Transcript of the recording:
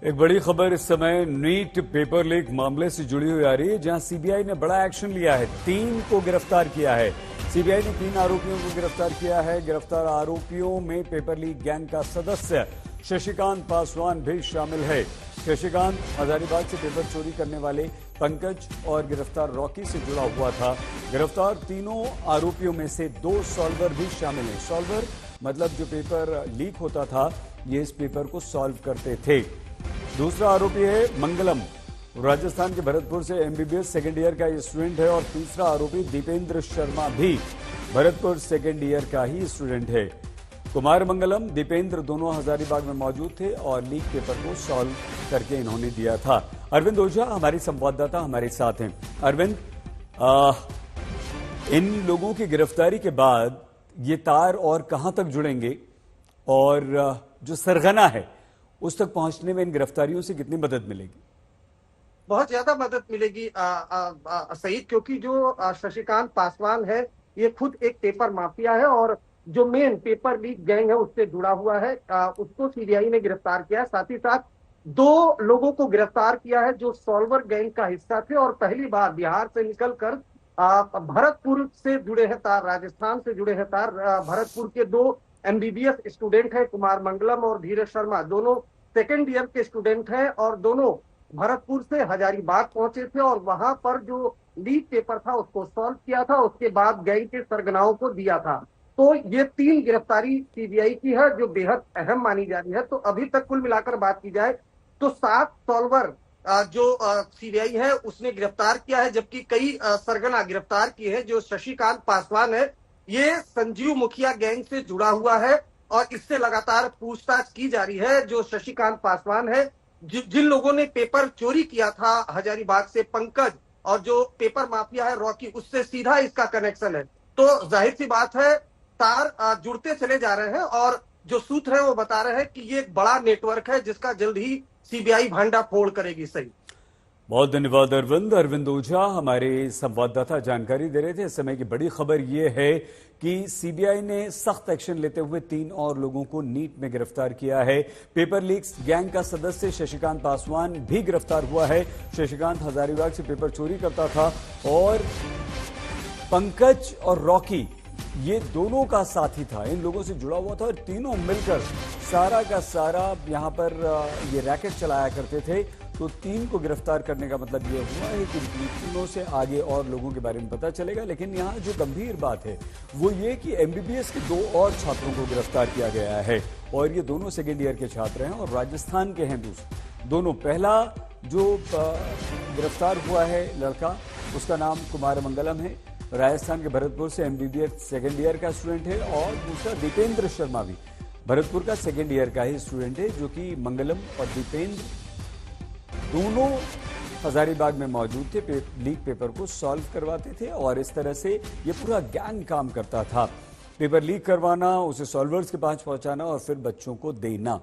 एक बड़ी खबर इस समय नीट पेपर लीक मामले से जुड़ी हुई आ रही है, जहां सीबीआई ने बड़ा एक्शन लिया है। 3 को गिरफ्तार किया है। सीबीआई ने 3 आरोपियों को गिरफ्तार किया है। गिरफ्तार आरोपियों में पेपर लीक गैंग का सदस्य शशिकांत पासवान भी शामिल है। शशिकांत हजारीबाग से पेपर चोरी करने वाले पंकज और गिरफ्तार रॉकी से जुड़ा हुआ था। गिरफ्तार तीनों आरोपियों में से 2 सॉल्वर भी शामिल हैं। सॉल्वर मतलब जो पेपर लीक होता था, ये इस पेपर को सॉल्व करते थे। दूसरा आरोपी है मंगलम, राजस्थान के भरतपुर से एमबीबीएस सेकेंड ईयर का स्टूडेंट है। और तीसरा आरोपी दीपेंद्र शर्मा भी भरतपुर सेकेंड ईयर का ही स्टूडेंट है। कुमार मंगलम, दीपेंद्र दोनों हजारीबाग में मौजूद थे और लीक पेपर को सॉल्व करके इन्होंने दिया था। अरविंद ओझा हमारी संवाददाता हमारे साथ हैं। अरविंद, इन लोगों की गिरफ्तारी के बाद ये तार और कहां तक जुड़ेंगे और जो सरगना है उस तक पहुंचने में इन गिरफ्तारियों से कितनी मदद मिलेगी? बहुत ज्यादा मदद मिलेगी सईद, क्योंकि जो शशिकांत पासवान है ये खुद एक पेपर माफिया है और जो मेन पेपर लीक गैंग है उससे जुड़ा हुआ है। उसको सीबीआई ने गिरफ्तार किया है। साथ ही साथ 2 लोगों को गिरफ्तार किया है जो सॉल्वर गैंग का हिस्सा थे और पहली बार बिहार से निकलकर भरतपुर से जुड़े हैं तार, राजस्थान से जुड़े हैं तार। भरतपुर के 2 एमबीबीएस स्टूडेंट है, कुमार मंगलम और धीरज शर्मा, दोनों सेकेंड ईयर के स्टूडेंट हैं और दोनों भरतपुर से हजारीबाग पहुंचे थे और वहां पर जो लीक पेपर था उसको सॉल्व किया था। उसके बाद गैंग के सरगनाओं को दिया था। तो ये 3 गिरफ्तारी सीबीआई की है जो बेहद अहम मानी जा रही है। तो अभी तक कुल मिलाकर बात की जाए तो 7 सॉल्वर जो सीबीआई है उसने गिरफ्तार किया है, जबकि कई सरगना गिरफ्तार किए हैं। जो शशिकांत पासवान है ये संजीव मुखिया गैंग से जुड़ा हुआ है और इससे लगातार पूछताछ की जा रही है। जो शशिकांत पासवान है, जिन लोगों ने पेपर चोरी किया था हजारीबाग से पंकज और जो पेपर माफिया है रॉकी, उससे सीधा इसका कनेक्शन है। तो जाहिर सी बात है तार जुड़ते चले जा रहे हैं और जो सूत्र है वो बता रहे हैं कि ये एक बड़ा नेटवर्क है जिसका जल्द ही सीबीआई भांडाफोड़ करेगी। सही, बहुत धन्यवाद अरविंद। अरविंद ओझा हमारे संवाददाता जानकारी दे रहे थे। इस समय की बड़ी खबर यह है कि सीबीआई ने सख्त एक्शन लेते हुए 3 और लोगों को नीट में गिरफ्तार किया है। पेपर लीक्स गैंग का सदस्य शशिकांत पासवान भी गिरफ्तार हुआ है। शशिकांत हजारीबाग से पेपर चोरी करता था और पंकज और रॉकी ये दोनों का साथी था, इन लोगों से जुड़ा हुआ था और तीनों मिलकर सारा का सारा यहां पर ये रैकेट चलाया करते थे। तो 3 को गिरफ्तार करने का मतलब ये हुआ है कि तीनों से आगे और लोगों के बारे में पता चलेगा। लेकिन यहाँ जो गंभीर बात है वो ये कि एमबीबीएस के 2 और छात्रों को गिरफ्तार किया गया है और ये दोनों सेकेंड ईयर के छात्र हैं और राजस्थान के हैं दोनों। पहला जो गिरफ्तार हुआ है लड़का, उसका नाम कुमार मंगलम है, राजस्थान के भरतपुर से एमबीबीएस सेकेंड ईयर का स्टूडेंट है। और दूसरा दीपेंद्र शर्मा भी भरतपुर का सेकेंड ईयर का ही स्टूडेंट है, जो कि मंगलम और दीपेंद्र दोनों हजारीबाग में मौजूद थे, लीक पेपर को सॉल्व करवाते थे और इस तरह से ये पूरा गैंग काम करता था। पेपर लीक करवाना, उसे सॉल्वर्स के पास पहुंचाना और फिर बच्चों को देना।